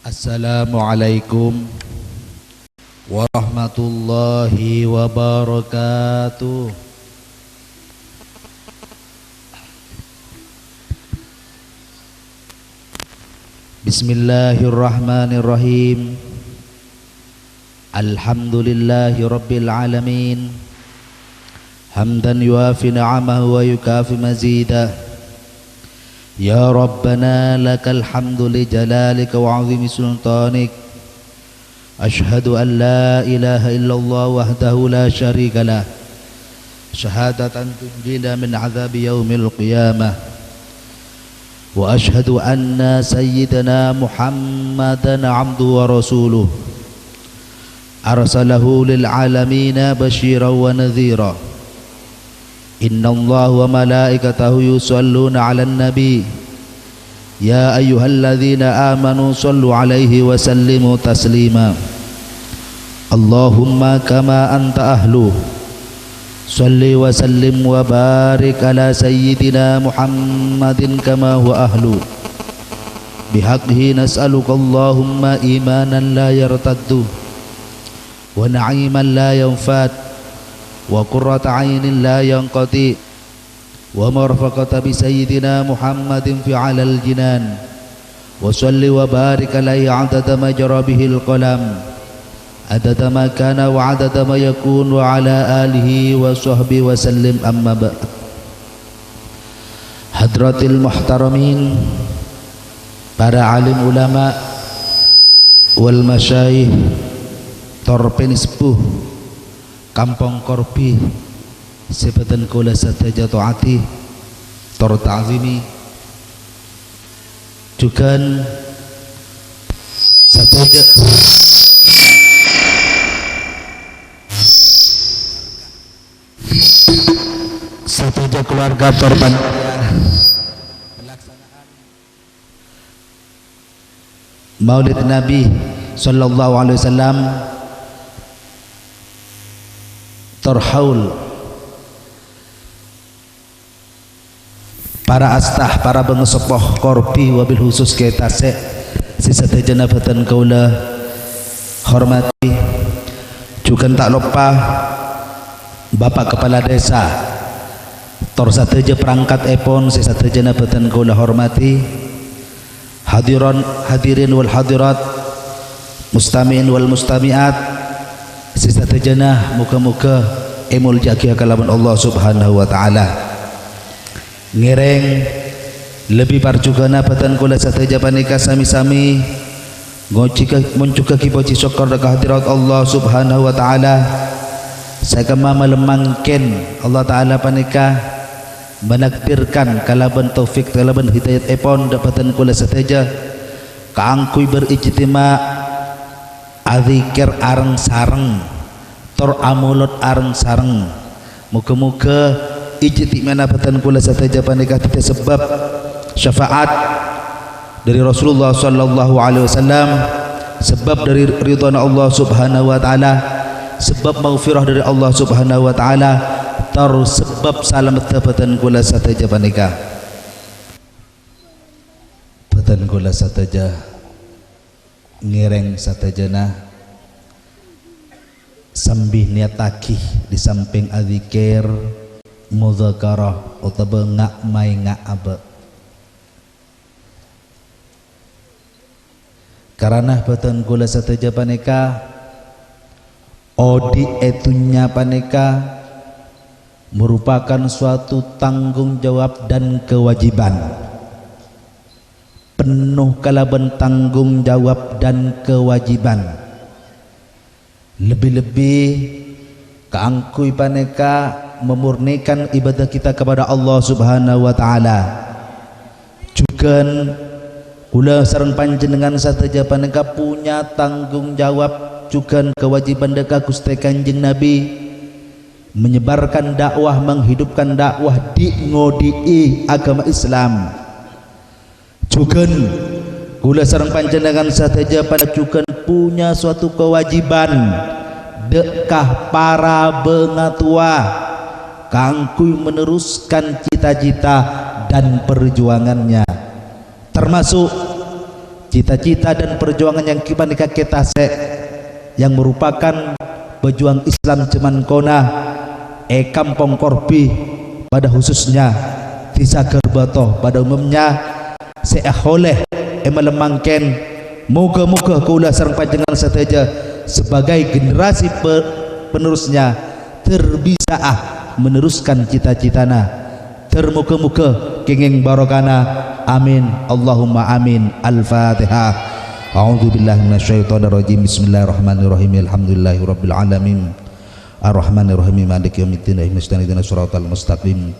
Assalamualaikum warahmatullahi wabarakatuh. Bismillahirrahmanirrahim. Alhamdulillahi rabbil alamin. Hamdan yuafi ni'amahu wa yukafi mazidah. Ya Rabbana lakal hamdu li jalalika wa azimi sultanik. Ashhadu an la ilaha illallah wahdahu la syarika lah, syahadatan tunjina min azabi yaumil qiyamah. Wa ashhadu anna sayyidana Muhammadan abdu wa rasuluh, arsalahu lil alamina basyiran wa nadhira. Inna Allah wa malaikatahu yusalluna ala nabi. Ya ayyuhalladzina amanu sallu alaihi wa sallimu taslima. Allahumma kama anta ahlu, salli wa sallim wa barik ala sayyidina Muhammadin kama huwa ahlu. Bihaqhi nas'aluka Allahumma imanan la yartaddu, wa na'iman la yanfad, wa qurrata aynin la yanqati, wa marfaqata bi sayyidina Muhammadin fi alal jinan. Wa salli wa barik alaihi adada ma jara bihil qalam, adada ma kana wa adada ma yakun, wa ala alihi wa sahbihi wa sallim. Amma ba'd. Hadratil muhtaramin, para alim ulama wal masyayikh, torpen sepuh Kampung Korpi, sebatan kula sataja taati tor ta'zimi, juga sataja keluarga korban pelaksanaan Maulid Nabi sallallahu alaihi wasallam terhaul, para astah, para pengesepoh Korpi wabil khusus kita sisa janabatan kaula hormati. Juga tak lupa Bapak Kepala Desa tor sateja perangkat epon sisa janabatan kaula hormati. Hadirin wal hadirat, mustami'in wal mustami'at, sisa terjenah muka-muka emul jakia kalaman Allah subhanahu wa ta'ala. Ngereng lebih parjugana patan kula sateja panika sami-sami ngoncika kipoci syukur dekat hadirat Allah subhanahu wa ta'ala. Saya kema melemangken Allah ta'ala panika menakdirkan kalaban taufik kalaban hidayat epon dapatan kula sateja kaangkui berijtima adzikir areng sareng tor amulot areng sareng. Muka-muka ijti manapatan kula sataja panika tete sebab syafaat dari Rasulullah sallallahu alaihi wasallam, sebab dari ridwana Allah subhanahu wa taala, sebab maghfirah dari Allah subhanahu wa taala, tor sebab salamet patan kula sataja panika. Patan kula sataja ngireng satajana sambih niataki di samping adzikir mudzakarah utawa ngak mai ngak abe. Karena batan kula sataja paneka odi etunya paneka merupakan suatu tanggung jawab dan kewajiban. Penuh kalaban tanggung jawab dan kewajiban. Lebih-lebih keangkui paneka memurnikan ibadah kita kepada Allah subhanahu wa ta'ala. Juga kula sareng panjenengan sateja paneka punya tanggung jawab juga kewajiban deka Gusti Kanjeng Nabi menyebarkan dakwah, menghidupkan dakwah di ngodi agama Islam. Juga kula sareng panjenengan sateja pada juga punya suatu kewajiban dekah para bengatua kangkui meneruskan cita-cita dan perjuangannya, termasuk cita-cita dan perjuangan yang kita yang merupakan pejuang Islam cuman kona kampung Korbi pada khususnya di Sagarbato pada umumnya oleh melemangkan moga-moga kula sareng panjenengan sateja sebagai generasi penerusnya terbisaah meneruskan cita-citana termuka-muka kenging barokana amin Allahumma amin. Al-Fatihah. A'udzubillahi minasyaitonirrajim. Bismillahirrahmanirrahim. Alhamdulillahirabbil alamin. Ar-Rahmanirrahim. Maliki yaumiddin. Ihdinas siratal mustaqim.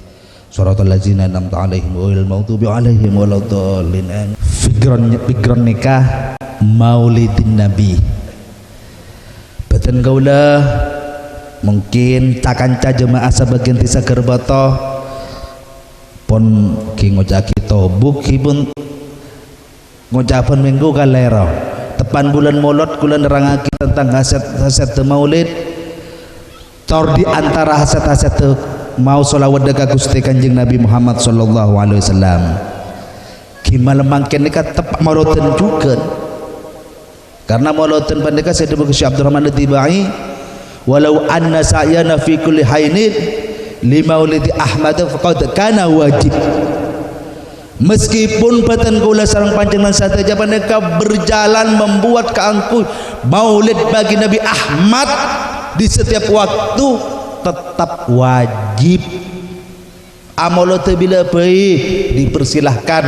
Shiratal ladzina an'amta 'alaihim ghairil maghdubi 'alaihim waladdallin. Fikron nikah Maulidin Nabi. Beten kaula mungkin cakanca jemaah sebagian di Sagarbato pun ki ngocaki tobuk pun ngucapan minggu kalero tepan bulan Maulud kula nerangake tentang haset Maulid tor di antara haset-haset mau sholawat dekat Gusti Kanjeng Nabi Muhammad sallallahu alaihi wasallam gimana mangken nika tepak mauludan juga karena mauludan pandeka Sayyidina Gusti Abdurrahman At-Tibai walau anna sa'yana fi kulli hainin li maulidi Ahmad faqad kana wajib. Meskipun batan kula sareng panjenengan sateja mereka berjalan membuat keangkuh maulid bagi Nabi Ahmad di setiap waktu tetap wajib. Amal teu bila baik dipersilahkan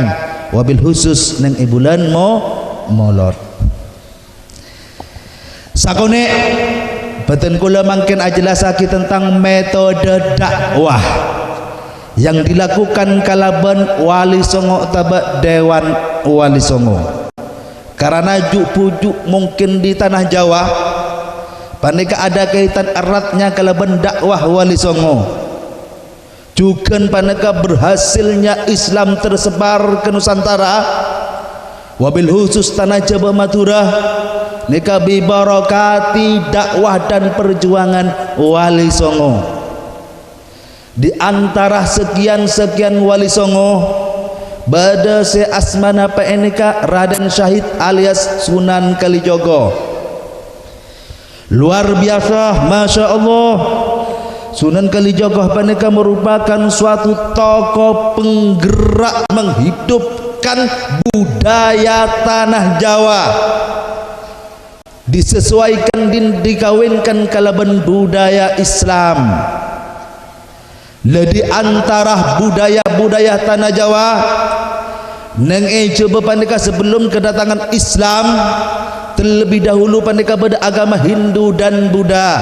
wabil khusus nang bulan Maulud. Sakone batan kula mangkin ajelasake tentang metode dakwah yang dilakukan kalaban Wali Songo tabak Dewan Wali Songo karena juk-pujuk mungkin di tanah Jawa panika ada kaitan eratnya kalaban dakwah Wali Songo juga panika berhasilnya Islam tersebar ke Nusantara wabil khusus tanah Jawa Madura nika bibarakati dakwah dan perjuangan Wali Songo. Di antara sekian-sekian Wali Songo bada se asmana PNK Raden Syahid alias Sunan Kalijogo. Luar biasa, Masya Allah. Sunan Kalijogo PNK merupakan suatu tokoh penggerak menghidupkan budaya tanah Jawa, disesuaikan dan dikawinkan kalaban budaya Islam. Di antara budaya-budaya tanah Jawa neng coba pandeka sebelum kedatangan Islam terlebih dahulu pandeka pada agama Hindu dan Buddha.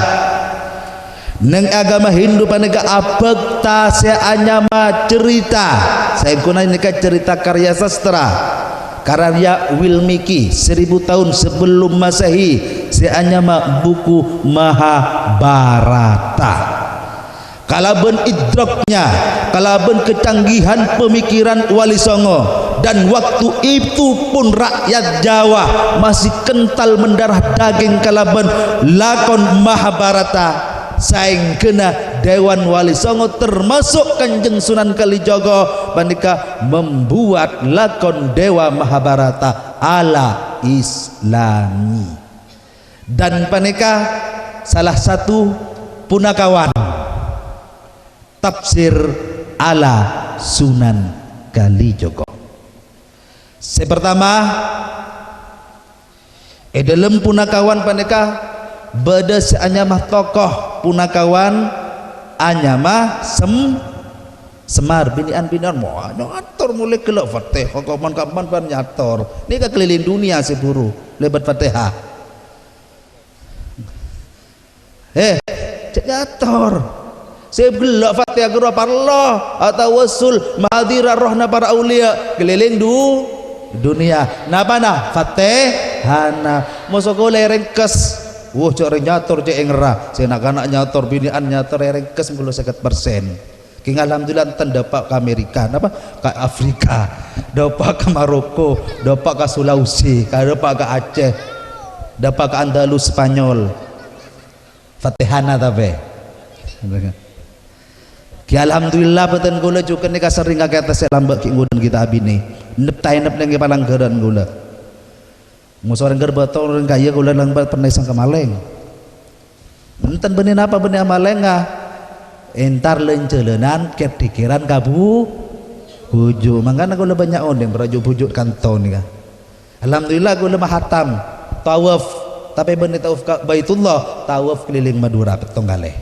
Neng agama Hindu pandeka abekta seanyama cerita saya guna ini cerita karya sastra karya Wilmiki 1000 tahun sebelum Masehi seanyama buku Mahabharata. Kalaban idraknya, kalaban kecanggihan pemikiran Wali Songo dan waktu itu pun rakyat Jawa masih kental mendarah daging kalaban lakon Mahabharata saing kena Dewan Wali Songo termasuk Kanjeng Sunan Kalijogo panika membuat lakon Dewa Mahabharata ala Islami dan panika salah satu punakawan tafsir ala Sunan Kalijogo. Pertama dalam punakawan paneka beda seanyamah tokoh punakawan anyamah Semar binian mau nyator mulai kelak Fatihah kapan pan nyator ini keliling dunia seburu lebat Fatihah nyator saya gelak Fatihah gerah Allah atau wasul mahadira rohna para aulia keliling dunia napa nah Fatihana mosok lerengkes cok nyator cek ngerah saya nak nyator binian nyator lerengkes 50% king alhamdulillah dapat ke Amerika napa ke Afrika dapat ke Maroko dapat ke Sulawesi dapat ke Aceh dapat ke Andalus Spanyol Fatihana tapi ya alhamdulillah beten gula juga nika sering kata saya lambak ki ngudun kita abini nep tainep nang palanggaran gula musuh orang gerbato orang kaya gula lambat pernah sangka maleng enten benih apa benih malengah entar lencelenan ket dikiran kabu bujuk makanya gula banyak ondeng berajuk bujuk kanton nih. Alhamdulillah gula mahatam tawaf tapi benih tawaf Baitullah tawaf keliling Madura petonggaleh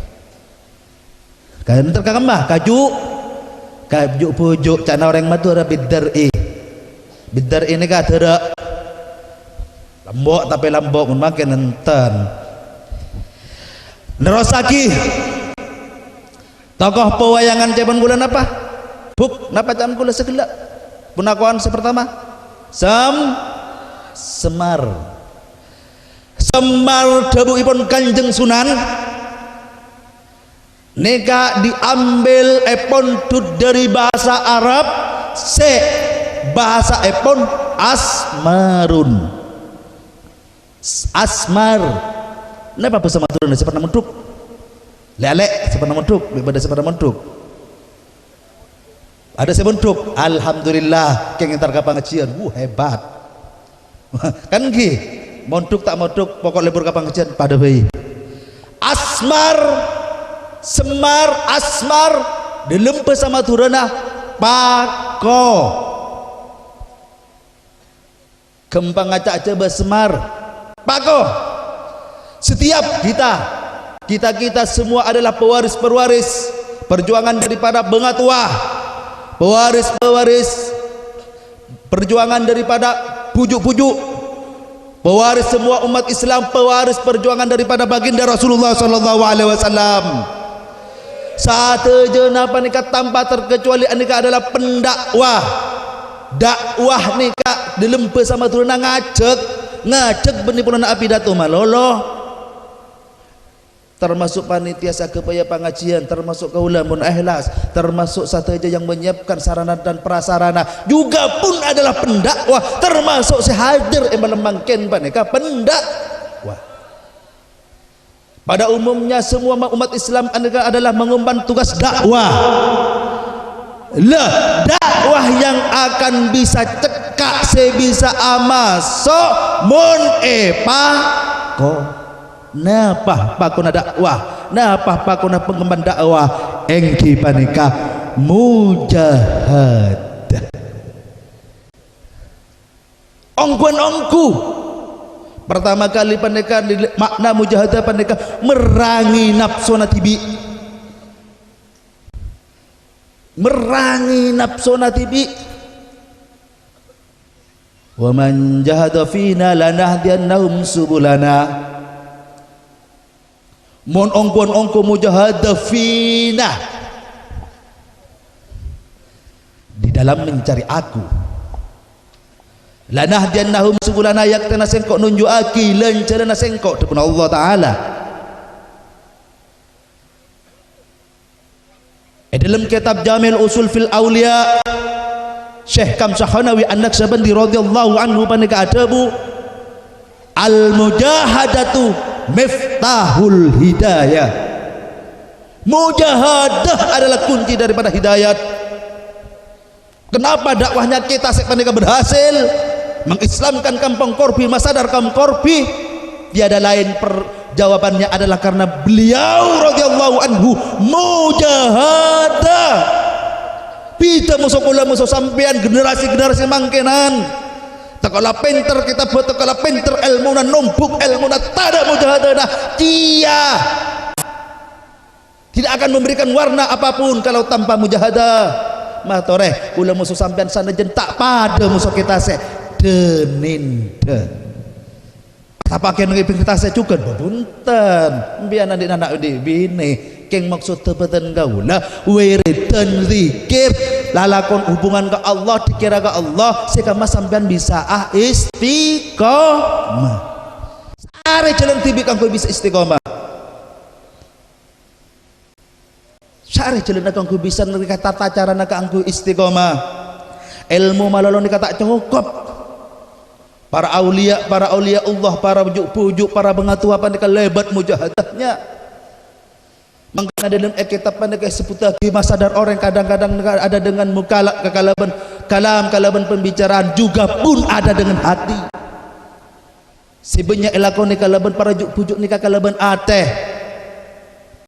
kan entar kakemah kaju bujuk cana orang Madura bidar ini kata lambok tapi lambok makin enten nerosaki tokoh pewayangan jaman bulan apa buk napa jaman gula segelak punakuan sepertama Semar debuipun Kanjeng Sunan neka diambil epon dari bahasa Arab bahasa epon asmar napa bahasa Madura seperti menduk lelek seperti menduk daripada seperti menduk ada sebenduk alhamdulillah keng entar ka pengajian hebat kan ki menduk tak menduk pokok libur ka pengajian pada bayi asmar dalam bahasa Madura pako kembang acak coba semar pako setiap kita semua adalah pewaris perjuangan daripada Bengatua pewaris perjuangan daripada pujuk-pujuk pewaris semua umat Islam pewaris perjuangan daripada baginda Rasulullah sallallahu alaihi wasallam satu jenapa nikah tanpa terkecuali nikah adalah pendakwah dakwah nikah dalam bersama turun ngajak benih pun api datu malolo termasuk panitia sakepaya pengajian termasuk kaulamun ikhlas termasuk satu aja yang menyiapkan sarana dan prasarana juga pun adalah pendakwah termasuk sehadir melemangkan panika pendakwah pada umumnya semua umat Islam adalah mengemban tugas dakwah dakwah yang akan bisa cekak sebisa amaso mun ko napah pakuna dakwah napah pakuna pengemban dakwah engki panika mujahadah ongku pertama kali panika makna mujahadah panika merangi nafsu natibi wa man jahada fina lanahdiyannahum subulana mon ongkon mujahadah fina di dalam mencari aku lanahdiyannahum subulana yaktana sengkok nunjuaki lencerana sengkok dipun Allah taala dalam kitab Jamil Usul fil Aulia Syekh Kamsahanawi An-Naksabandi radhiyallahu anhu panika adabu al mujahadatu miftahul hidayah mujahadah adalah kunci daripada hidayat kenapa dakwahnya kita panika berhasil mengislamkan kampung Korpi Masadar kampung Korpi tiada lain jawabannya adalah karena beliau radhiyallahu anhu mujahadah pita musuh kula musuh sampean generasi mangkenan takala pinter kita buat takala pinter ilmu na numpuk ilmu na tada mujahadah dia tidak akan memberikan warna apapun kalau tanpa mujahadah matoreh kula musuh sampean sana jen tak pada musuh kita se denin apa kena kita saya juga punten biar nanti anak di bini keng maksud tebeten gaula wiridan zikir lalakon hubungan ke Allah dikira ke Allah sehingga sampean bisa istiqomah sare jalan tibi kanggo bisa istiqomah sare jalan kanggo bisa nerika tata cara kanggo istiqomah ilmu malalon dikata cukup para aulia Allah para pujuk para pengatua pandai lebat mujahadahnya mengkena dalam kitab pandai seputar masadar orang kadang-kadang ada dengan kalaban pembicaraan juga pun ada dengan hati Sebenarnya elakon ni kalaban para pujuk ni kalaban ateh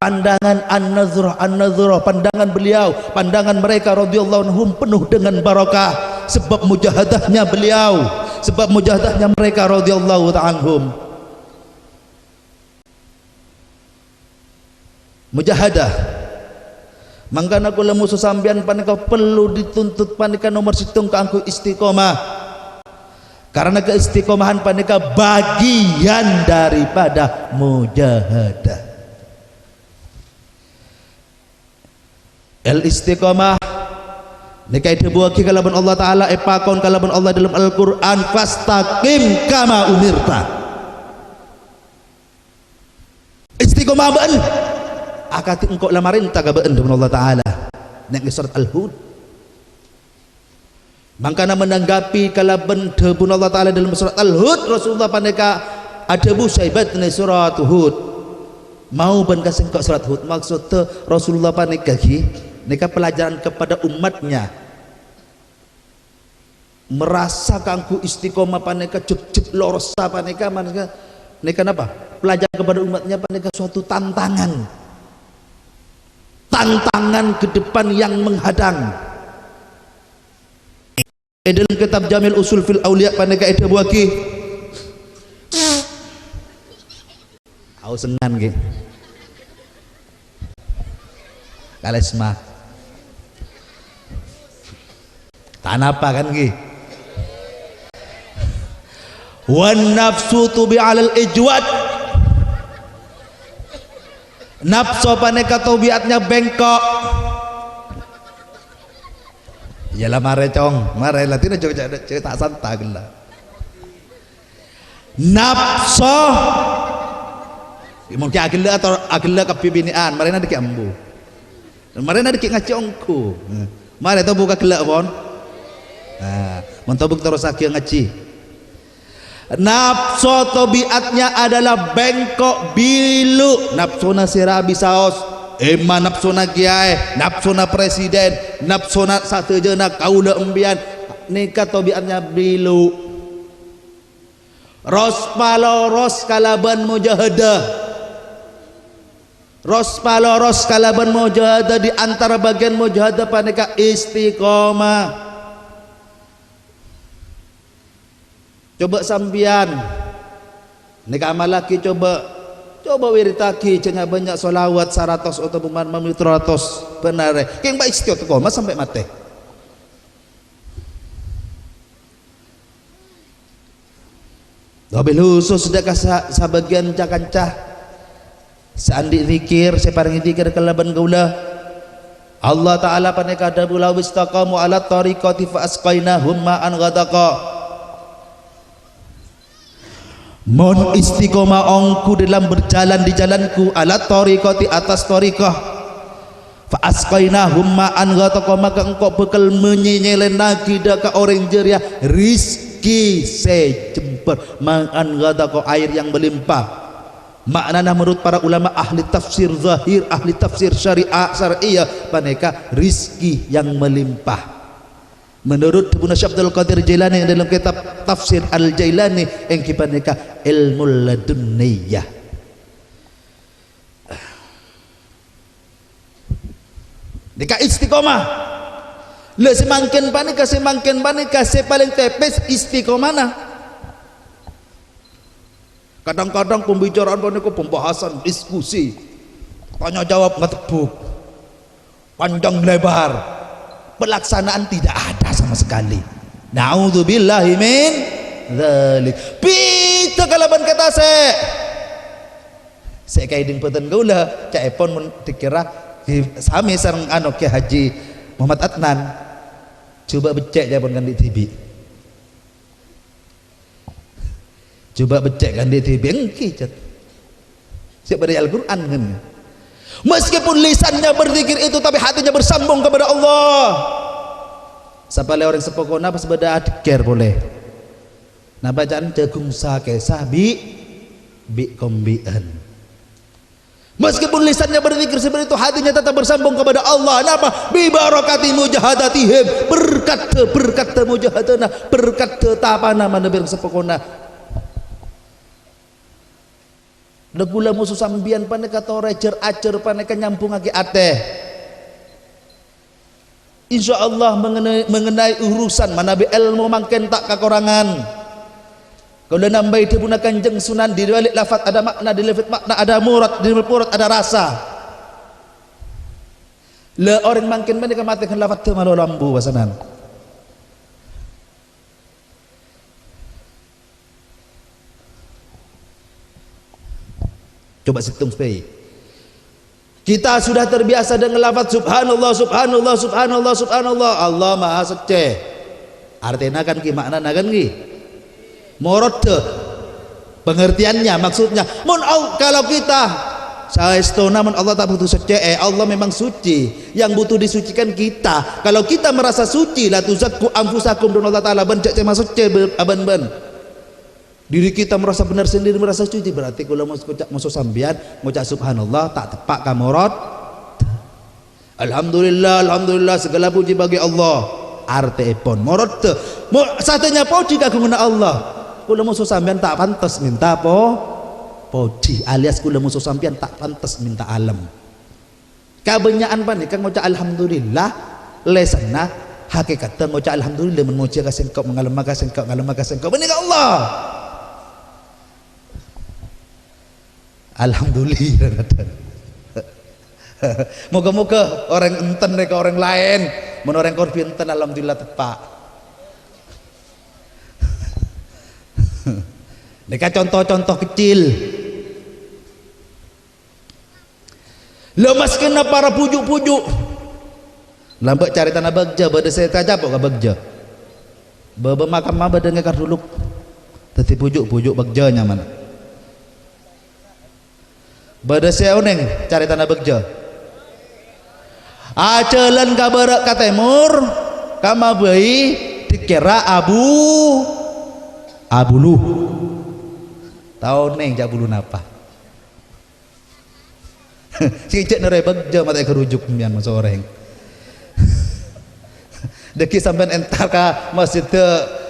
pandangan an-nazrah pandangan beliau, pandangan mereka radhiyallahu anhum penuh dengan barakah sebab mujahadahnya beliau, sebab mujahadahnya mereka radhiyallahu ta'ala anhum. Mujahadah mangkana kula musuh sambian panika perlu dituntut panika nomor situng ka angku istiqomah, karena keistiqomahan panika bagian daripada mujahadah. Al-istiqamah nikai dibuaki kalaban Allah Ta'ala epakon kalaban Allah dalam Al-Quran, fastaqim kama umirta. Istiqamah baan akati engkau lamarintah ka baan dalam Allah Ta'ala nek surat Al-Hud. Mangkana menanggapi kalaban debun Allah Ta'ala dalam surat Al-Hud, Rasulullah paneka ada busaibat ni surat Hud mau ban kasih engkau surat Hud, maksud Rasulullah paneka neka pelajaran kepada umatnya merasa kangku istiqomah paneka cep lorosa paneka neka apa pelajaran kepada umatnya paneka suatu tantangan ke depan yang menghadang. Dalam kitab Jamil Usul fil Auliya paneka itu buaki au sengan ge kalesma tanapa kan ki wan nafsu tubi alal ijwad, nafsu paneka tabiatnya bengkok. Yalah mare cong mare latina cerita santai gila nafsu mungkin agila atau agila kepibinian mare nadi ambu mare nadi ngacongku mare tu buka gelak pon mentabuk terus aki ngaci. Nafsu tabiatnya adalah bengkok bilu, nafsuna sirabi saos ema nafsuna kiai, nafsuna presiden, nafsuna satejana kaula embian nikah tabiatnya bilu. Ros paloros kalaban mujahadah, ros paloros kalaban mujahadah, di antara bagian mujahadah paneka istiqomah. Coba sambian nika amalaki coba wiritaki cenah banyak solawat 100 atau mamil 300 benar keng ba istiqomah sampai mati. Wabil khusus sedekah sabagian cakancah seandi zikir separingi zikir kalaban gaula Allah Ta'ala paneka ada bula wistaqamu ala tariqati fa asqainahum ma'an ghadaqa. Mon istiqomah ongku dalam berjalan di jalanku ala tariqati atas tariqah fa asqainahum ma'an ghadaqa, maka engkau bekal menyenyelen lagi daka orang jeria rizki sejemper ma'an ghadaqa, air yang melimpah. Maknanya menurut para ulama ahli tafsir zahir, ahli tafsir syariah paneka rizki yang melimpah. Menurut Ibnu Abdul Qadir Jailani dalam kitab Tafsir Al-Jailani yang kipaneka ilmu ladunniyah. Nika istiqomah. Le semangkin panika paling tepes istiqomah nah. Kadang-kadang pembicaraan panika pembahasan diskusi tanya jawab ngetebuk panjang lebar, pelaksanaan tidak ada sama sekali. Naudzubillahi min dzalik. Pita kalaban kata saya kaiding peten gaula cak epon mun dikira sami sareng anu ke Haji Muhammad Adnan coba becek japon kan di TV. Coba becek kan di TV engki cat. Siapa dari Al-Qur'an kan. Meskipun lisannya berzikir itu tapi hatinya bersambung kepada Allah. Sampai orang sepokona pas beda adikir boleh. Nah bacaan jagung sake sabi bi kombian. Meskipun lisannya berzikir seperti itu hatinya tetap bersambung kepada Allah. Napa? Bi barakati mujahadatihim, berkat mujahadatna, berkat tapana mana bir sepokona. Legula musuh sambian paneka torecer acer paneka nyambung lagi ateh. Insya Allah mengenai urusan manabi ilmu mangken tak kakorangan. Kalau nambah itu pun kanjeng sunan di balik lafaz ada makna, di lafaz makna ada murad, di murad ada rasa. Le orang mangken mereka matikan lafaz tu malu lambu basanan. Coba hitung supaya kita sudah terbiasa dengan lafaz subhanallah subhanallah subhanallah subhanallah Allah maha suci. Artinya kan ki makna kan ki morot pengertiannya maksudnya kalau kita saestona mun Allah tak butuh suci Allah memang suci, yang butuh disucikan kita. Kalau kita merasa suci la tuzakku anfusakum dan Allah taala bencak masuk suci aban-ban diri kita merasa benar sendiri, merasa suci, berarti kalau mau ngucap masuk sambian ngucap subhanallah tak tepak kamorot. Alhamdulillah alhamdulillah segala puji bagi Allah. Arte pon morot satunya puji kagungna Allah. Kalau musuh sampean tak pantas minta puji, alias kalau musuh sampean tak pantas minta alam. Kebanyakan pan kan ngucap alhamdulillah lesana hakikatnya ngucap alhamdulillah memuji ka sengkau mengalem ka sengkau ngalem ka sengkau bening Allah. Alhamdulillah. Moga-moga orang enten ke orang lain mun orang korbi enten alhamdulillah tepak. Nika contoh-contoh kecil. Lemas kena para pujuk-pujuk. Lambat cari tanah bagja bade saya tajap ka bagja. Bebe makam mah bade ngekar dulu. Teti pujuk-pujuk bagjanya mana? Bade saya oneng cari tanah bagja. Acelan ka barat ka timur, ka mabei dikira abulu. Tahu neng jabulu napa? Si cek nere bagja mata kerujuk mian masuk orang. Deki sampean entar ka masjid te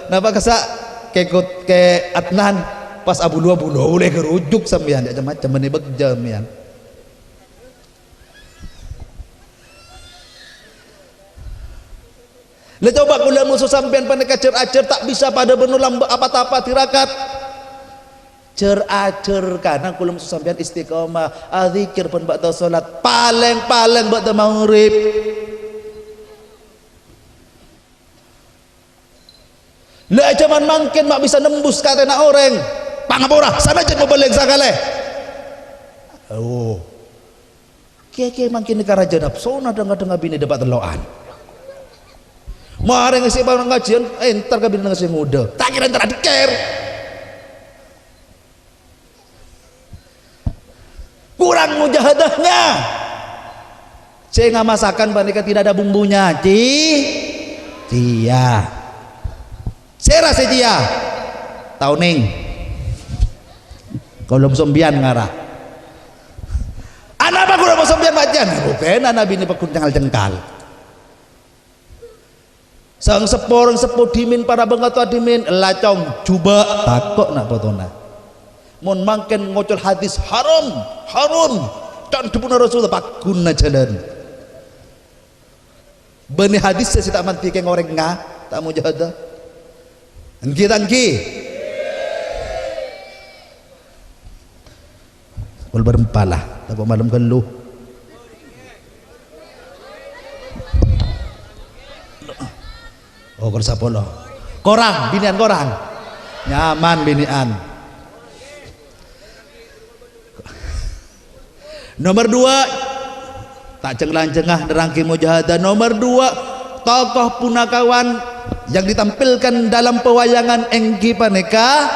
napa kasa kekot ke Adnan pas abulu boleh kerujuk sampean macam-macam meni bagja mian. Lah coba kula musuh sampean paneka cer-acer tak bisa pada benulam apa-apa tirakat. Cer-acer karena kula musuh sampean istiqomah, azikir pun ba'da salat, paling ba'da maghrib. Lah cuman mangkin mak bisa nembus katena orang. Pangapura sana jen mobaleng sakale. Oh. Kiye mangkin ka raja nafsu dengar bini dapat teloan. Mari ngisi barang ngajian, entar ka bini ngisi muda. Tak kira entar adikir. Kurang mujahadahnya. Saya nggak masakan bandika tidak ada bumbunya. Cia. Saya rasa cia. Tahu neng. Kalau sombian ngarah. Anak apa kurang sombian bacan? Bukan anak bini pakun jengkal. Sang sepor dimin para bengatua dimin lacong coba takut nak potona. Mun mangken ngocol hadis haram dan dipuna Rasulullah pakun na jalan. Bani hadis saya tak manti ke ngoreng nga tak mau jahadah. Tangki. Wal berempalah, tak malam keluh. Oh korsapolo. Binian korang. Nyaman binian. Nomor 2 tak cenglah-cengah derangki mujahadah. Nomor 2 tokoh punakawan yang ditampilkan dalam pewayangan enggi paneka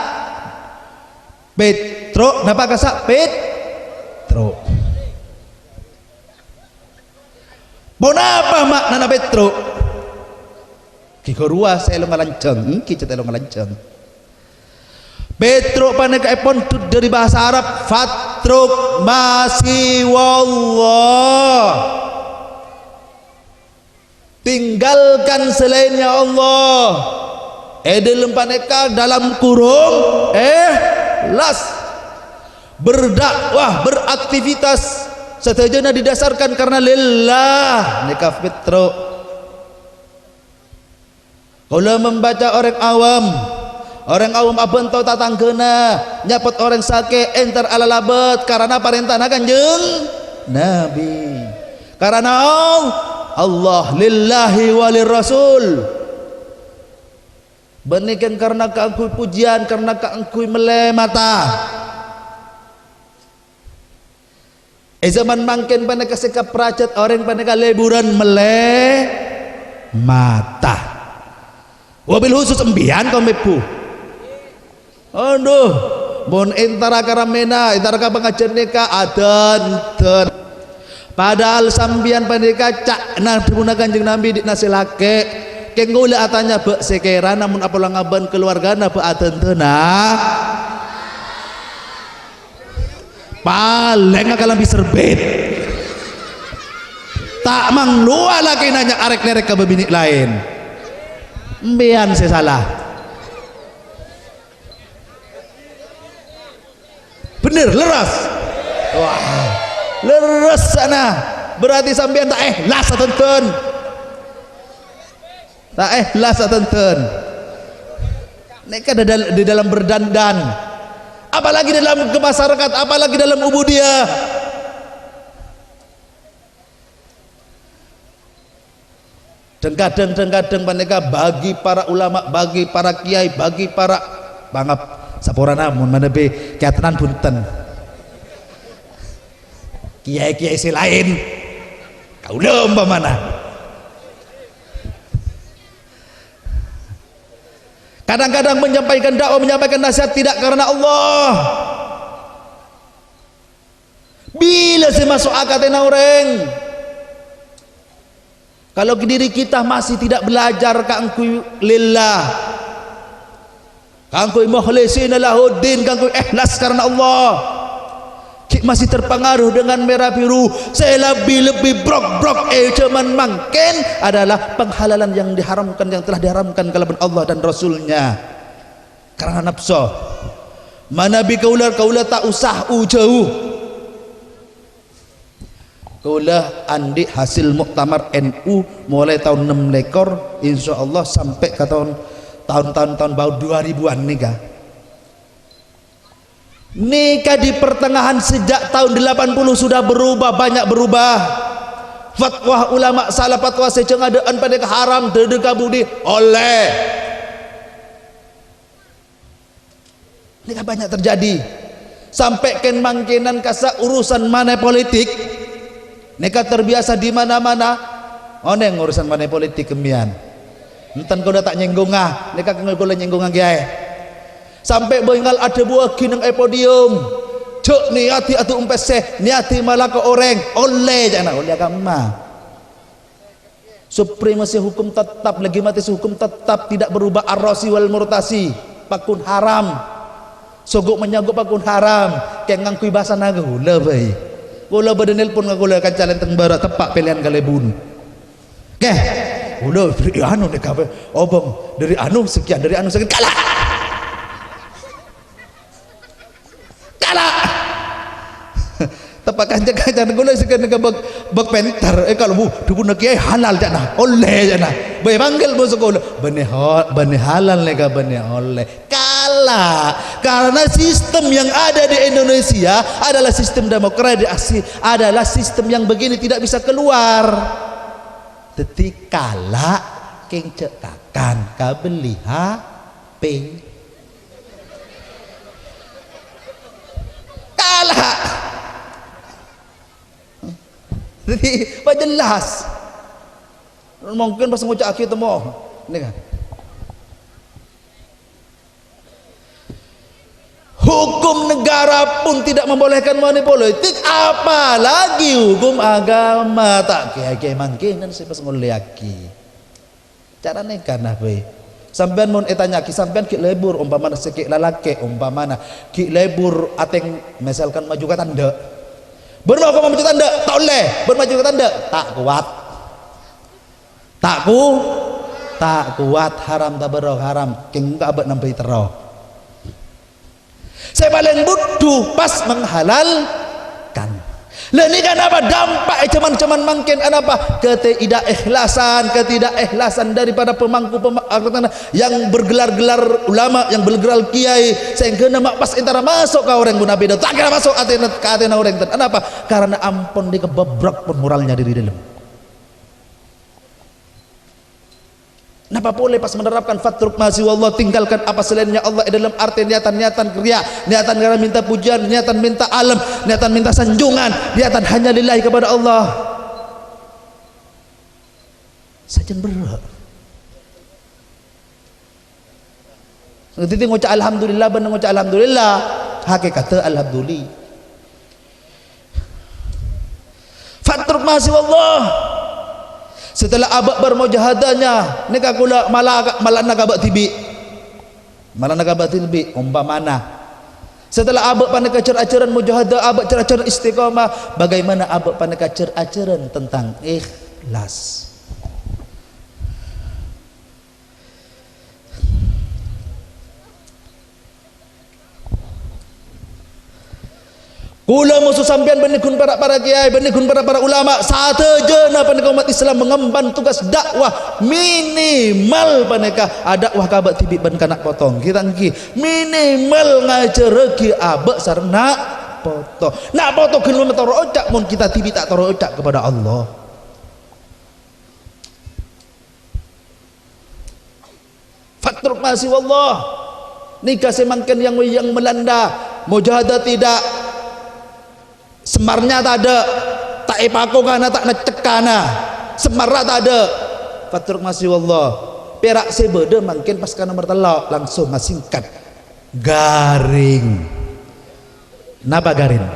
Petro napa kasak Petro bonapa makna Petro kikorua saya lo ngalanceng kita lo ngalanceng Petro paneka epon dari bahasa Arab fatruk masih wallah tinggalkan selainnya Allah dalam paneka dalam kurung las berdakwah, beraktivitas setajana didasarkan karena lillah nikah fitro. Kalau membaca orang awam abang tahu tatanggena nyapot orang sakit entar ala labet karena perintah kanjeng Nabi, karena Allah lillahi walir rasul, benikan karena keangkui pujian, karena keangkui melemata. Zaman mangkin paneka sikap pracet orang paneka liburan melemata. Wabil khusus embian kau mepu. Aduh, bon intara karamena, intara ka pengajian nikah adan. Padahal sambian pandeka cak nah dibuna kanjeng Nabi di nasilake. Kenggula atanya be sekera namun apalah ngaban keluargana be adan tenah. Paling akan lebih serbet. Tak manglua lagi nanya arek nerek ke bini lain. Mbian saya salah. Bener leras. Wah, leras sana. Berarti sampean tak ikhlas tonton. Tak ikhlas tonton. Mereka di dalam berdandan. Apalagi dalam kemasyarakat, apalagi dalam ubudiyah. Dan kadang-kadang mereka bagi para ulama, bagi para kiai, bagi para bangap saporana mun mana be kiatanan punten kiai-kiai si lain kau udah mana kadang-kadang menyampaikan dakwah, menyampaikan nasihat tidak karena Allah. Bila saya masuk akatena orang, kalau diri kita masih tidak belajar kangkui lillah, kangkui mukhlisina lahuddin, kangkui ikhlas karena Allah, masih terpengaruh dengan merah biru, saya lebih brok cuman mungkin adalah penghalalan yang diharamkan, yang telah diharamkan kalaban Allah dan Rasulnya karena nafsu. Mana bi kaulah tak usah jauh. Kaulah andi hasil muktamar NU mulai tahun 6 lekor insyaallah sampai ke tahun baru 2000-an nikah di pertengahan sejak tahun 80 sudah berubah, banyak berubah. Fatwa ulama salah fatwa seceng adaan pada haram dedeka budi oleh nikah banyak terjadi sampai ken mangkinan kasa urusan mana politik. Nikah terbiasa di mana-mana. Oneng urusan mana politik kemian. Entan kau dah tak nyenggung nikah kau nyenggung kiai. Sampai bengal ada buah kinang podium. Cuk niati atau umpese, niati malah ke orang oleh jangan oleh agama. Supremasi hukum tetap, legitimasi hukum tetap tidak berubah. Ar-rasi wal murtasi, pakun haram. Sogok menyogok pakun haram. Kayak ngangkui bahasa naga hula bae. Gula badanil pun ngagula kan calon tengbara tepak pilihan kalebun. Keh, gula dari anu dek apa? Obong dari anu sekian kalah. Tepak kancan gula sekian bak pentar. Kalau bu dukun kiai halal jana, oleh jana. Bayi panggil bu sekolah. Bani halal lega bani oleh. Karena sistem yang ada di Indonesia adalah sistem demokrasi, adalah sistem yang begini tidak bisa keluar. Tetikala keng cekakan kabeli HP kalah. Jadi jelas mungkin pas ngucap kita mau ini kan hukum negara pun tidak membolehkan money politik, apalagi hukum agama. Tak kiai mangkin dan saya pas nguliaki cara nikah nah be sampean mun etanya ki sampean ki lebur umpamana sekik lalake umpamana ki lebur ateng misalkan maju ke tanda berno kau maju tanda tak oleh bermaju ke tanda tak kuat haram tak berok haram keng abad nampai terok. Saya paling butuh pas menghalalkan. Lah ini kan apa dampak cuman mungkin apa ketidakikhlasan daripada pemangku yang bergelar-gelar ulama, yang bergelar kiai, sehingga nama pas antara masuk ke orang guna beda tak kira masuk ke atena orang ten. Kenapa? Karena ampun dikebebrak pun moralnya diri dalam. Napa boleh pas menerapkan fatruk masih wallah, tinggalkan apa selainnya Allah dalam arti niatan kriya, niatan karena minta pujian, niatan minta alam, niatan minta sanjungan, niatan hanya lillahi kepada Allah. Sajen berat. Nanti ngucap alhamdulillah, benar ngucap alhamdulillah, hakikatnya alhamdulillah. Fatruk masih wallah. Setelah abak bermujahadanya ni kakula malah nagabak tibi umpamana setelah abak pandai ajaran mujahadah, abak ajaran istiqamah, bagaimana abak pandai ajaran tentang ikhlas. Kula musuh sampean benikun para kiai, benikun para ulama, sateja na paneka umat Islam mengemban tugas dakwah minimal paneka dakwah kabat tibi ban kanak potong. Kita ngki minimal ngajar regi abek sarna potong. Nak potong kena toro ocak mun kita tibi tak toro ocak kepada Allah. Fatruk masih wallah. Nikah semangkan yang melanda, mujahadah tidak, semarnya tak ada, tak epako kana tak necekana, semarnya tak ada. Fatruk masih wallah. Perak sebeda mungkin pas kana bertelok langsung ngasingkat garing. Napa garing?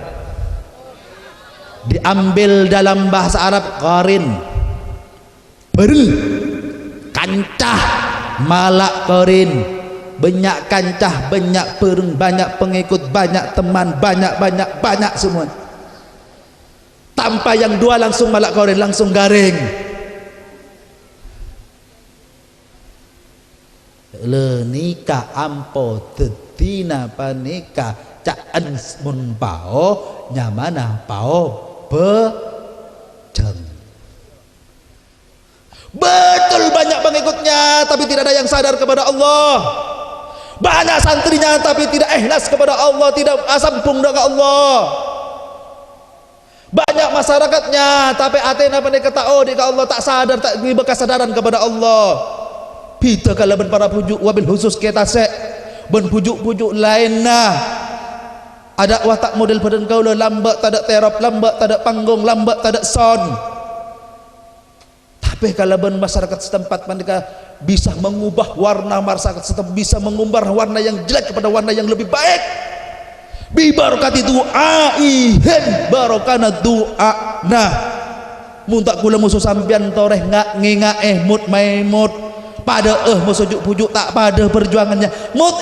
Diambil dalam bahasa Arab garin, beri kancah, malak garin. Banyak kancah, banyak pereng, banyak pengikut, banyak teman, banyak semua. Tanpa yang dua langsung malak garing, langsung garing. Le nikah ampo tetina panika caan mun pao nyamana pao bejeng. Betul banyak pengikutnya tapi tidak ada yang sadar kepada Allah. Banyak santrinya tapi tidak ikhlas kepada Allah, tidak sambung dengan Allah. Banyak masyarakatnya tapi atena pandai kata oh dika Allah tak sadar, tak bekas kesadaran kepada Allah. Kita kalau ben para pujuk wabil khusus kita sek ben pujuk-pujuk lainnya. Ada watak model badan kau lambat, tak ada terap, lambat, tak ada panggung, lambat, tak ada sound. Tapi kalau ben masyarakat setempat mereka bisa mengubah warna masyarakat setempat, bisa mengubah warna yang jelek kepada warna yang lebih baik. Bi barakati du'aihin barakana du'a. Nah, muntak kula musuh sampean toreh ngak ngingaeh mut maimut pada musuh pujuk tak pada perjuangannya. Mut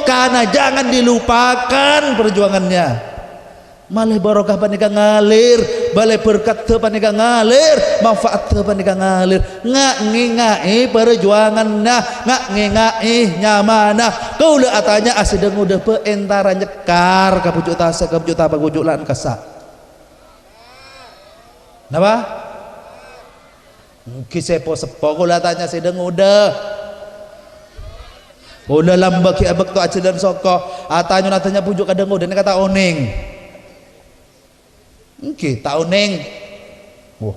kana jangan dilupakan perjuangannya. Malah barokah panika ngalir, balai berkat teu panika ngalir, manfaat teu panika ngalir. Ngak ngingai perjuanganna, ngak ngingai nyamana. Kaula atanya asideng udah peentara nyekar ka pujuk tasa ka pujuk tapa pujuk lan kasa. Napa? Mungkin sepo kaula tanya sedeng udah. Ulah lambak ki abek tu acidan soko. Atanya natanya pujuk kadang udah kata oning. Oke, tahun neng. Wah.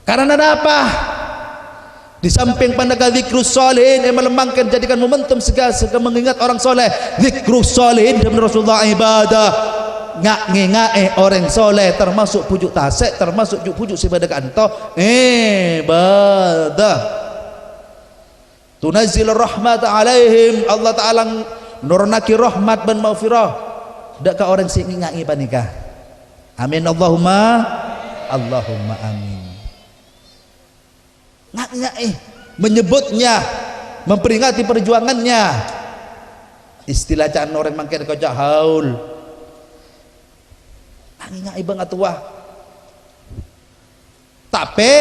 Karena ada apa? Di samping pandang zikrus solihin yang melembangkan jadikan momentum segala mengingat orang soleh. Zikrus solihin dan Rasulullah ibadah. Ngak orang soleh termasuk pujuk tasek, termasuk pujuk sibadah kanto ibadah. Tunazzil rahmat alaihim, Allah Ta'ala nurnaki rahmat dan maghfirah. Dekat orang sing ngingai panika. Amin Allahumma amin. Ngai menyebutnya, memperingati perjuangannya. Istilah can orang mangken kocak haul. Ngai bang atuah. Tapi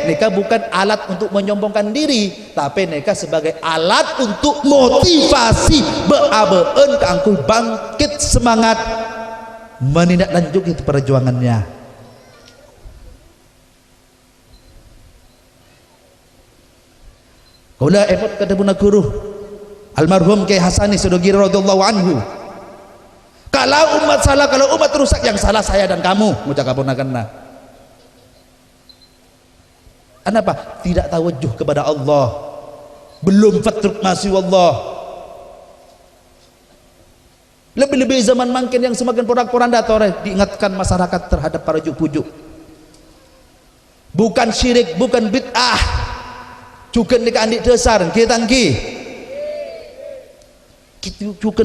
nikah bukan alat untuk menyombongkan diri, tapi nikah sebagai alat untuk motivasi beabeun keangkuh bangkit semangat menindaklanjuti perjuangannya. Kula epot kadepuna guru almarhum Kyai Hasani Sudogiri radhiyallahu anhu. Kalau umat salah, kalau umat rusak, yang salah saya dan kamu, ngucakapunakenna. Kenapa? Tidak tawajuh kepada Allah, belum fatruk masih Allah. Lebih-lebih zaman mangkin yang semakin porak-poranda diingatkan masyarakat terhadap para juk-pujuk. Bukan syirik, bukan bid'ah, juga nikah andik dasar kita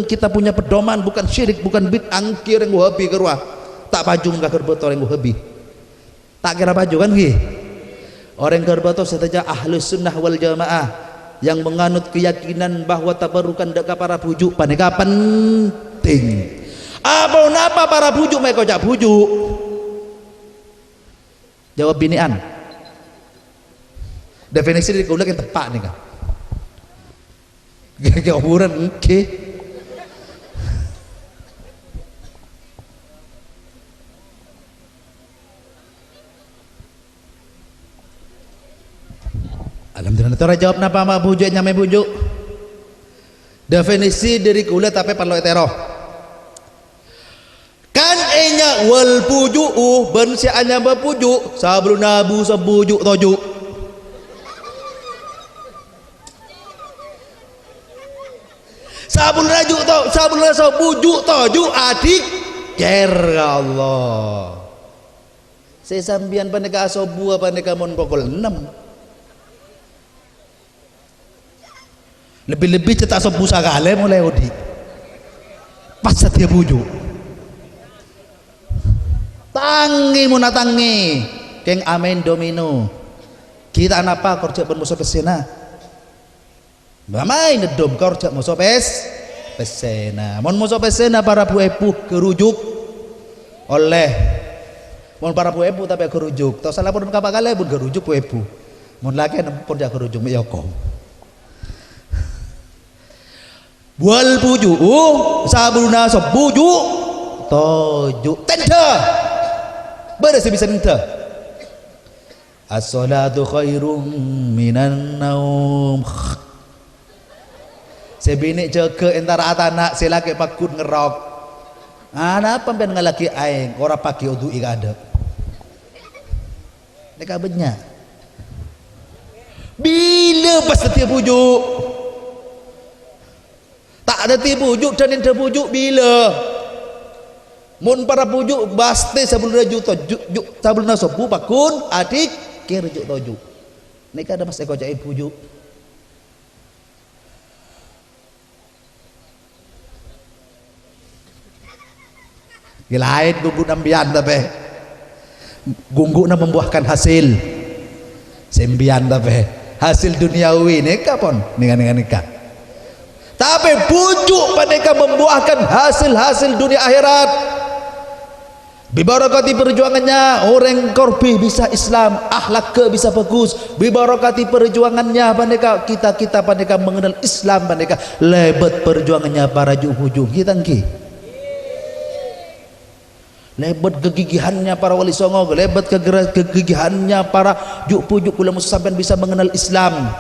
kita punya pedoman, bukan syirik, bukan bid'ah. Kira Wahabi kerwa tak baju enggak kerbeto orang Wahabi, tak kira baju kan orang kerbeto saja ahlus sunnah wal jamaah yang menganut keyakinan bahwa tabarukan deka para bujuk paneka penting. Apa napa para bujuk mereka cak bujuk? Jawab binian. Definisi dari kuliah yang tepat nih kan. Gak ukuran oke. Alhamdulillah tora jawab napa mak bujuk nyame bujuk. Definisi dari kuliah tapi perlu eteroh. Kan enya wal pujuk ben si anya bapujuk sabrun nabu sabujuk tojuk. Sabun rajuk to, sabun rasa bujuk tojuk adik ker Allah. Sesambian paneka asobu paneka mon pokol 6. Lebih-lebih cetak sobu sakale mulai odi. Pas setiap bujuk. Tangi muna tangi, keng amen domino. Kita napa kerja bermusuh pesena? Bamai nedom kerja musuh pesena. Mon musuh pesena para buepu kerujuk oleh. Mon para buepu tapi kerujuk. Tau salah pun kapal kale pun kerujuk buepu. Mon laki pun dia kerujuk meyoko. Bual bujuk, sabuna sob bujuk, tojuk tenda. Beres bisa tenda. As-salatu khairum minan naum. Sebini jaga antara atanak selaki pakut ngerok. Ana pemben ngalaki aing ora pagi udu ika ada. Deka benya. Bila pas setiap bujuk. Tak ada tipu bujuk dan indah bujuk bila. Mun para bujuk baste sebelum rajuk tojuk sebelum nasobu pakun adik kerjuk tojuk. Nika ada mas eko jai bujuk. Gilain gunggu nambian tapi gunggu na membuahkan hasil sembian tapi hasil duniawi nikah pon nikah tapi bujuk mereka membuahkan hasil dunia akhirat bibarakati perjuangannya orang korbi bisa Islam akhlak ke bisa bagus bibarakati perjuangannya mereka kita mereka mengenal Islam mereka lebat perjuangannya para juh-juh kita lebat kegigihannya para wali songo, lebat kegigihannya para juk-pujuk ulama sampai bisa mengenal Islam.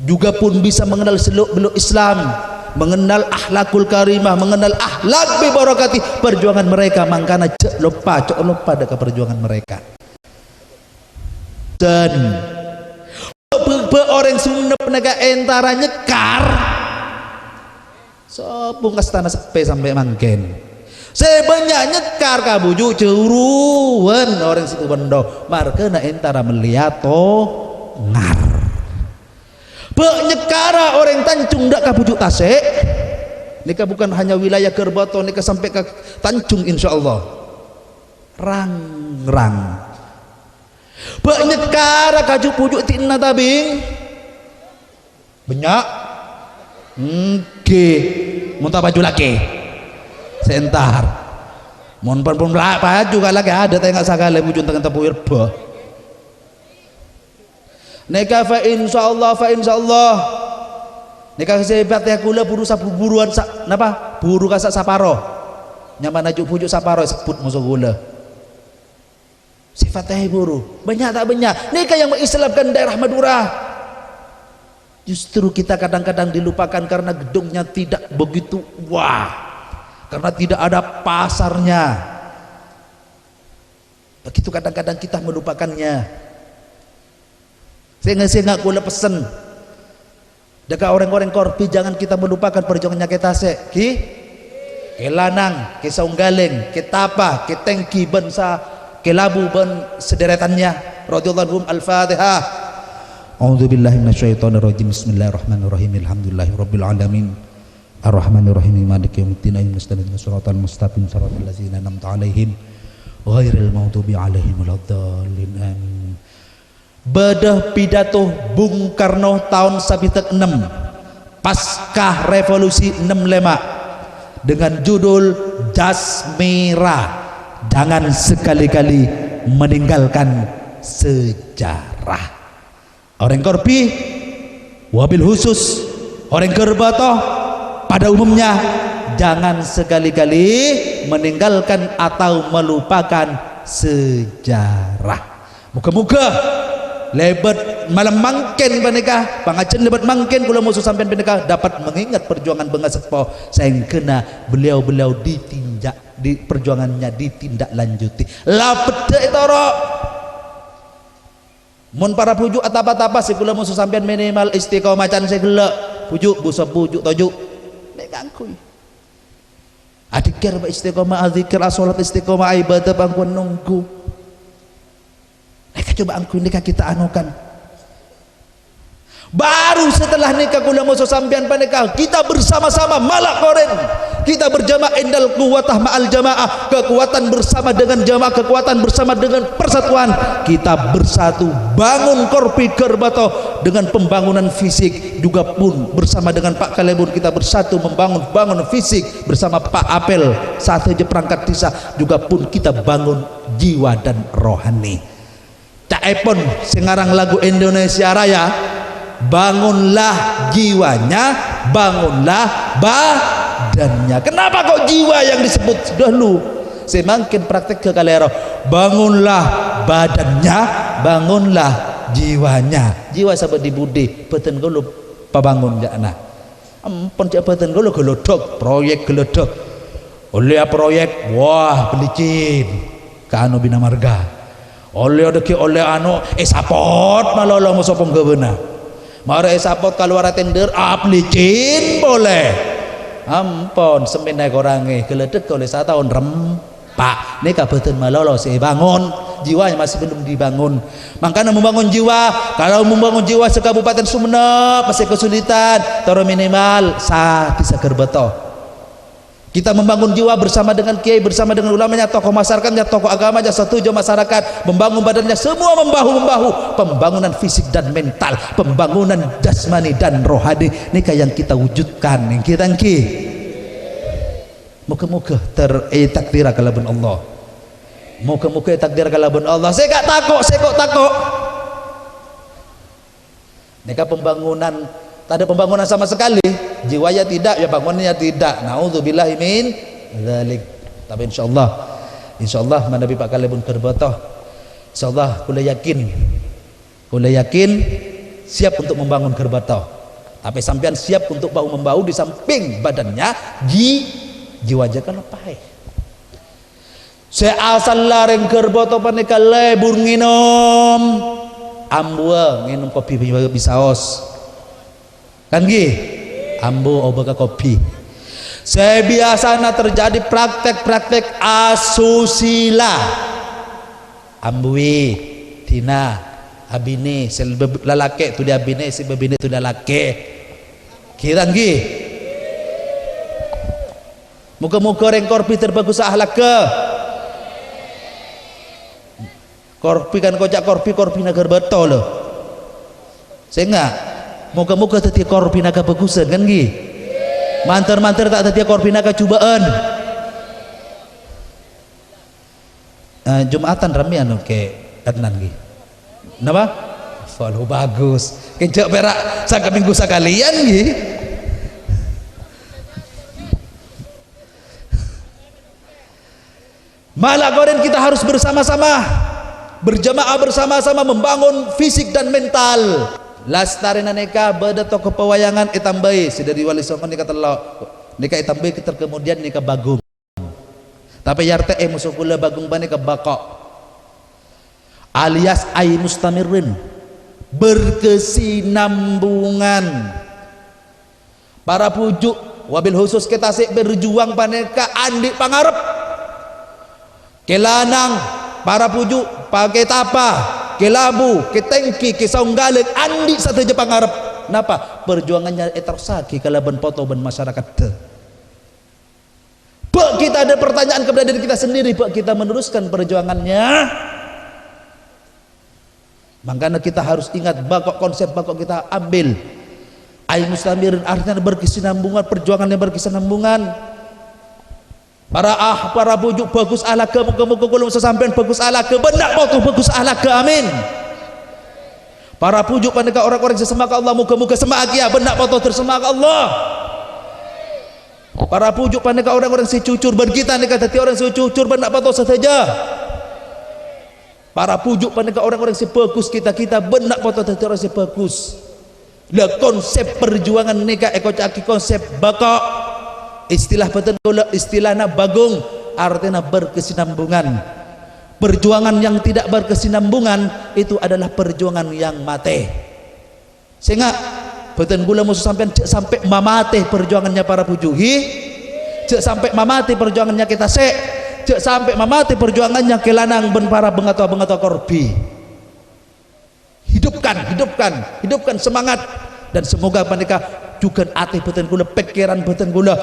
Juga pun bisa mengenal seluk-beluk Islam, mengenal akhlakul karimah, mengenal akhlak bi barakati perjuangan mereka. Mangkana cek lupa dekat perjuangan mereka. Dan orang Sunda penegak entara nyekar. So pungkas tanah sampai mangken. Sebanyak nyekar kabuju curuan orang situ bendo markena entara meliato ngar nyekara orang Tanjung dak kabuju tasek nika bukan hanya wilayah Gerbato nika sampai ke Tanjung insyaallah rang nyekara kaju pujuk tina tabing banyak muntah baju laki sentar Mon pun pahat juga lagi ada tengah sagala wujud tengah tapu irba. Neka fa insyaallah. Neka sebat ya kula buru buruan napa? Buru kasak saparo. Nyaman ajuk pujuk saparo sebut musuh gula. Sifatnya buru. Banyak tak banyak. Neka yang mengislamkan daerah Madura. Justru kita kadang-kadang dilupakan karena gedungnya tidak begitu wah. Karena tidak ada pasarnya. Begitu kadang-kadang kita melupakannya. Sehingga kula pesen dekat orang-orang Korpi, jangan kita melupakan perjuangannya kita ki lanang, ki saunggaleng, ki tapa, ki tengki bensa, ki labu ben sederetannya radhiyallahu al-Fatihah. A'udzubillahi minasyaitonirrajim. Bismillahirrahmanirrahim. Alhamdulillahirabbil alamin. Ar-Rahmanir-Rahim Maliki yaumiddin Ihdinash shiratal mustaqim shiratal ladzina an'amta 'alaihim ghairil maghdubi 'alaihim waladdallin. Amin. Bedah pidato Bung Karno tahun 96 pasca revolusi 65 dengan judul Jas Merah, jangan sekali-kali meninggalkan sejarah. Orang Korpi wabil khusus orang Gerbatoh pada umumnya jangan sekali-kali meninggalkan atau melupakan sejarah. Muka-muka lebat malam mangken panikah pangajen lebat mangken kula musuh sampean panikah dapat mengingat perjuangan Benga Sepo sayang kena beliau ditinjak di perjuangannya ditindaklanjuti lapede toro mun para pujuk atapa-tapa si kula musuh sampean minimal istiqomah can segala pujuk busa pujuk tojuk nek kangkui adikir istiqomah adzikir salat istiqomah ibadah bangkuan nunggu nek coba angku nikah kita anukan baru setelah nikah kula musuh sampean panikah kita bersama-sama malak koren kita berjamaah indal quwatah ma'al jamaah, kekuatan bersama dengan jamaah, kekuatan bersama dengan persatuan. Kita bersatu bangun Korpi Gerbatoh dengan pembangunan fisik, juga pun bersama dengan Pak Kalebun kita bersatu bangun fisik bersama Pak Apel saat saja perangkat desa, juga pun kita bangun jiwa dan rohani. Cak Epon sengarang lagu Indonesia Raya, bangunlah jiwanya, bangunlah badannya. Kenapa kok jiwa yang disebut dahulu? Semakin praktek ke kalero, bangunlah badannya, bangunlah jiwanya. Jiwa sahabat di budi beten golo pabangun jakna ampun jak beten golo gelodok proyek gelodok oleh proyek wah belicin kanu bina marga oleh deki oleh anu sapot malolo musopong gebena mare sapot keluar tender licin boleh ampun semene korange geledek oleh 1 tahun rempak ini kabupaten malolo si bangun jiwanya masih belum dibangun. Makanya membangun jiwa, kalau membangun jiwa sekabupaten Sumenep masih kesulitan, taruh minimal bisa Gerbatoh. Kita membangun jiwa bersama dengan kiai, bersama dengan ulamanya, tokoh masyarakatnya, tokoh agamanya, setuju masyarakat, membangun badannya, semua membahu-membahu, pembangunan fisik dan mental, pembangunan jasmani dan rohani. Ini yang kita wujudkan, yang kita moga-moga takdir kalabun Allah. Moga-moga takdir kalabun Allah. Saya kok takut. Neka pembangunan, tak ada pembangunan sama sekali. Jiwanya tidak, ya bangunannya tidak. Nauzubillahi min dzalik. Tapi insyaallah Nabi Pak Kalebun Gerbatoh. Insyaallah kula yakin siap untuk membangun Gerbatoh. Tapi sampean siap untuk bahu membahu di samping badannya, jiwa jaga lepai. Saya asal lareng Gerbatoh panika lebur nginum ambua nginum kopi bisaos kan ambu obat kopi. Saya biasanya terjadi praktek asusila ambui tina abine sel lalake tu dia abine si babine tu lalake kirang muka-muka orang Korpi terbagus ahlak ke Korpi kan kocak Korpi nagar betul loh. Sehingga moga-moga tadi Korpi naga bagusan kan manter tak tadi Korpi naga cobaan. Jumatan rami anu ke Adnan gi. Napa? Follow bagus. Kejak berak sak minggu sekalian gi. Malah goren kita harus bersama-sama, berjamaah bersama-sama membangun fisik dan mental. Lastarina neka beda toko pewayangan itambai sidari wali songon nika telok. Nika itambai kemudian nika bagung. Tapi yarte musuh kula bagung bani ke bakok. Alias ay mustamirin, berkesinambungan. Para pujuk wabil khusus kita sih berjuang paneka andi pangarep. Kelanang para pujuk pakai tapa, kelabu, ketengki, kesonggaleg andi satu je pangarep. Napa? Perjuangannya etersaki kalaban foto ban masyarakat te. Pak kita ada pertanyaan kepada diri kita sendiri, Pak kita meneruskan perjuangannya. Makanya kita harus ingat bakok konsep bakok kita ambil. Ay mustamirin artinya berkesinambungan, perjuangan yang berkesinambungan. Para bujuk bagus alaka muka-muka kulum sesampean bagus alaka benak motu bagus alaka amin. Para pujuk paneka orang-orang sesemak Allah muka-muka semakia benak motu tersemak Allah. Para pujuk paneka orang-orang si cucur berkita nika tati orang si cucur benak motu saja. Para pujuk paneka orang-orang si bagus kita benak motu tati orang si bagus. Lah konsep perjuangan nika ekocaki konsep bakok. Istilah betul istilahnya bagung artinya berkesinambungan. Perjuangan yang tidak berkesinambungan itu adalah perjuangan yang mati. Sehingga betul gula musuh sampai mamate perjuangannya para pujuhi, cek sampai mamate perjuangannya kita cek sampai mamate perjuangannya kelanang ben para bengatua korbi. Hidupkan semangat dan semoga mereka juga ati betul gula pikiran betul gula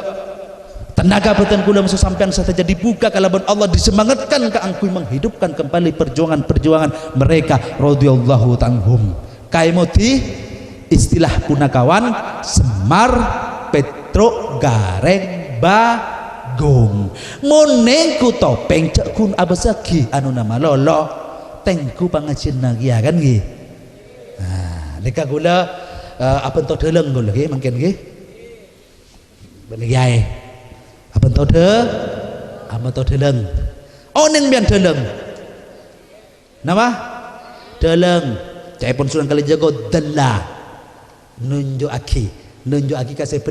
tenaga betul kula musuh sampean saja dibuka kalaban Allah disemangatkan ke angkui menghidupkan kembali perjuangan mereka radhiyallahu tanhum. Kaimoti istilah punakawan Semar Petro Gareng Bagong. Monengku topeng cek kun abasaki anu nama lolo tengku pangajian lagi ya kan nggih. Nah, leka gula apa ento deleng gula nggih mangken nggih. Bener yae. Apa tau deleng oning bian deleng nama deleng cai pun sunan kali jago dela nunjuk aki kasih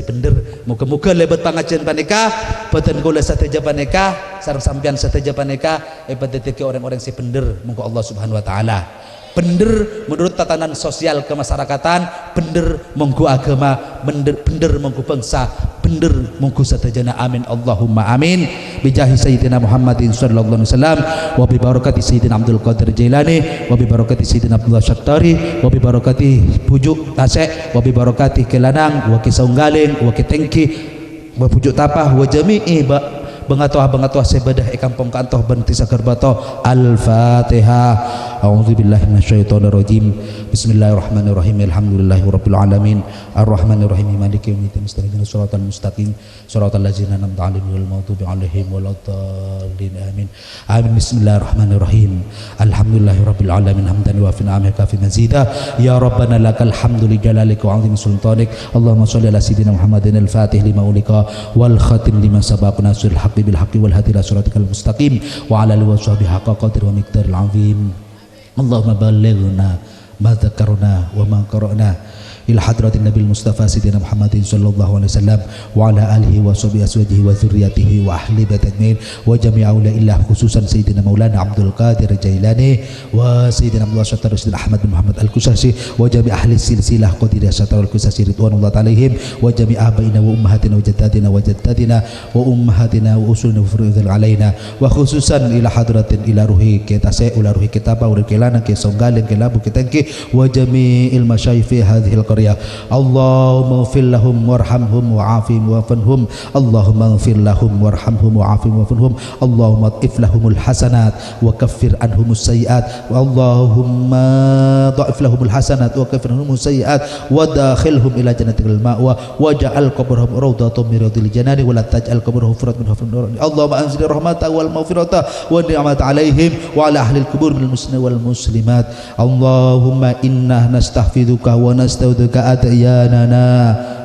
bener muka-muka lebat pangajian paneka beten gula sateja paneka sareng sampian sateja paneka detik orang-orang si bener muka Allah subhanahu wa ta'ala bener menurut tatanan sosial kemasyarakatan, bener monggo agama, bener monggo bangsa, bener monggo satajana amin Allahumma amin bijahi sayyidina Muhammadin sallallahu alaihi wasallam wa bi barakati sayyidina Abdul Qadir Jailani wa bi barakati sayyidina Abdullah Syaktari wa bi barakati pujuk tasek wa bi barakati kelanang wa kisaunggaling wa kitengki wa pujuk tapah wa jami'i bengatoh sebadah ikampong kantoh benti sakar bato. Al-Fatihah. A'udzubillahi minasyaitonirrajim. Bismillahirrahmanirrahim. Alhamdulillahirabbil alamin. Arrahmanirrahim. Maliki yaumiddin. Ihdinash shiratal mustaqim. Shiratal ladzina an'amta 'alaihim ghairil maghdubi 'alaihim waladdallin. Amin. Amin. Bismillahirrahmanirrahim. Alhamdulillahirabbil alamin. Hamdan wa fi ni'amika fi mazida. Ya Rabbana lakal hamdu li jalalika wa 'azimi sultanik. Allahumma shalli ala sayyidina Muhammadin al-Fatih lima ulika wal khatim lima sabaq nasrul haqq bil haqqi wal hadi ila siratikal mustaqim wa ala alihi wa sahbihi haqqa qadri wa miqdaril 'azim. Allahumma ballighna ma dzakarna wa ma qara'na ila hadratin nabil mustafa sayyidina Muhammadin sallallahu alaihi wasallam wa ala alihi wa sahbihi aswajihi wa dzurriyyatihi wa ahli baitih wa jami'a ulillah khususan sayyidina Maulana Abdul Qadir Jailani wa sayyidina Abdullah Syattar Sayyidina Ahmad bin Muhammad Al-Kusasi wa jami' ahli silsilah Qadiriyah Syattar Al-Kusasi ridwanullah alaihim wa jami' abaina wa ummahatina wa jaddatina wa ummahatina wa usulina wa furu'idhil alaina wa khususan ila hadratin ila ruhi kita ula ruhi kita ba ura kelana ke songgalin ke labu kita wa jami'il masyayikh fi hadhil القرية اللهم اغفر لهم وارحمهم وعافهم وعفنهم اللهم اغفر لهم وارحمهم وعافهم وعفنهم اللهم اضعف لهم الحسنات وكفر عنهم السيئات اللهم ضعف لهم الحسنات وكفر عنهم السيئات وداخلهم إلى جنة المأوى واجعل قبرهم روضة من رياض الجنان ولا تجعل قبرهم حفرة من حفر النار اللهم أنزل الرحمة والمغفرة والنعمة عليهم وعلى أهل القبور من المسلمين والمسلمات اللهم إنا نستحفظك ونستودعك أدياننا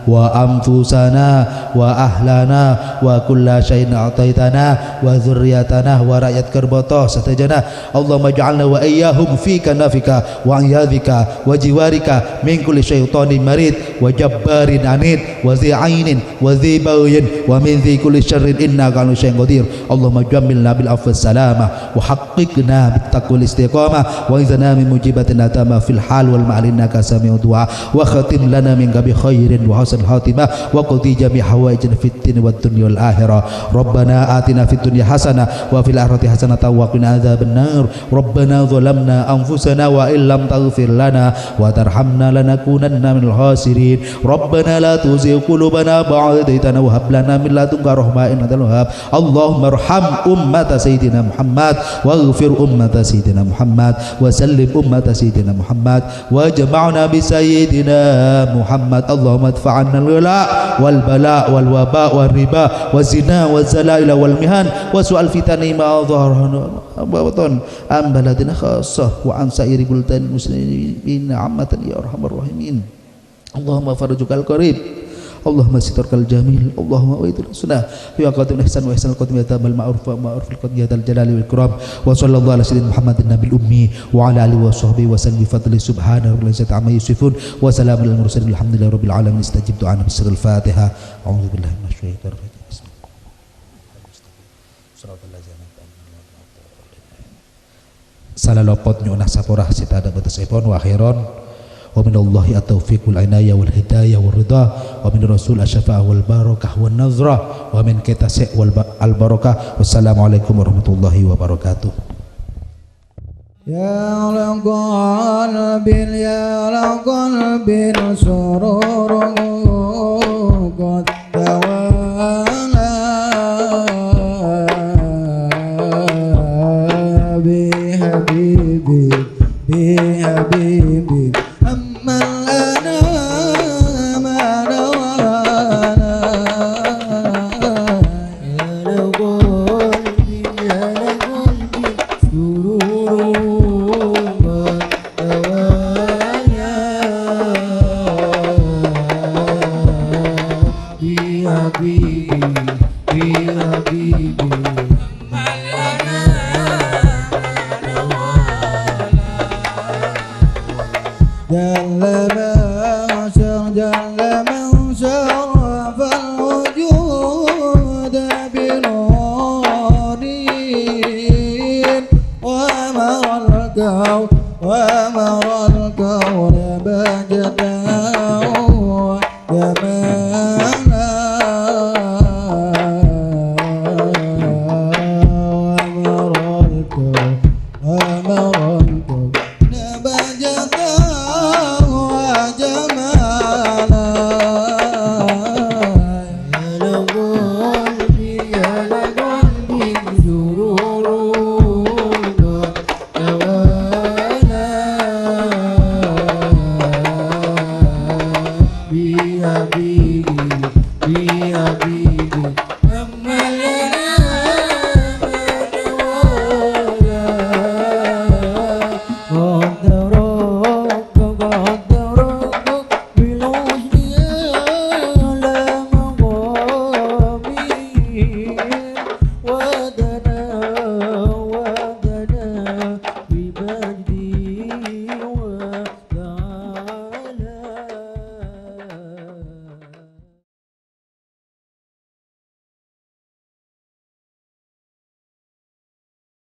وأنفسنا وأهلنا وكل شيء أعطيتنا وذريتنا ورعية كربطة ستجنا اللهم اجعلنا وإياهم في كنافك وعياذك وجوارك من كل شيطان مريد وجبار عنيد وذي عين وذي بغي ومن ذي كل شر إنك على شيء قدير اللهم جملنا بالعفو والسلامة وحققنا بالتقوى والاستقامة وإذنا من مجيبة الندامة في الحال والمال إنك سميع الدعاء وختم لنا منك بخير وحسن الخاتمة وقضي جميع حوائجنا في الدين والدنيا والآخرة ربنا آتنا في الدنيا حسنة وفي الآخرة حسنة وقنا عذاب النار ربنا ظلمنا أنفسنا وإن لم تغفر لنا وترحمنا لنكونن من الخاسرين ربنا لا تزغ قلوبنا بعد إذ هديتنا وهب لنا من لدنك رحمة إنك أنت الوهاب اللهم ارحم أمة سيدنا محمد واغفر أمة سيدنا محمد وسلم أمة سيدنا محمد وجمعنا بسيدنا محمد اللهم ادفع عنا الغلاء والبلاء والوباء والربا والزنا والزلائل والمهان وسوء الفتن ما ظهر وبطن عن بلدنا خاصة وعن سائر بلدان المسلمين عامة يا أرحم الراحمين اللهم فرجك القريب اللهم سترك الجميل اللهم ويدل السنة في قدم الإحسان وإحسان القدم يتام المعروف ومعروف القدم يد الجلال والإكرام وصلى الله على سيدنا محمد النبي الأمي وعلى آله وصحبه وسلم بفضل سبحانه رب العزة عما يصفون وسلام على المرسلين الحمد لله رب العالمين استجب دعانا بسر الفاتحة أعوذ بالله من الشيطان الرجيم بسم الله salah lopot nyunah saporah sita ada batas ipon wa khairon wa minallahi at-taufiq wal inayah wal hidayah wal ridha wa min rasul asy-syafa'ah wal barakah wan nazrah wa min kitasi wal al barakah wassalamu alaikum warahmatullahi wabarakatuh ya la qalbil sururun qad tawala bi habibi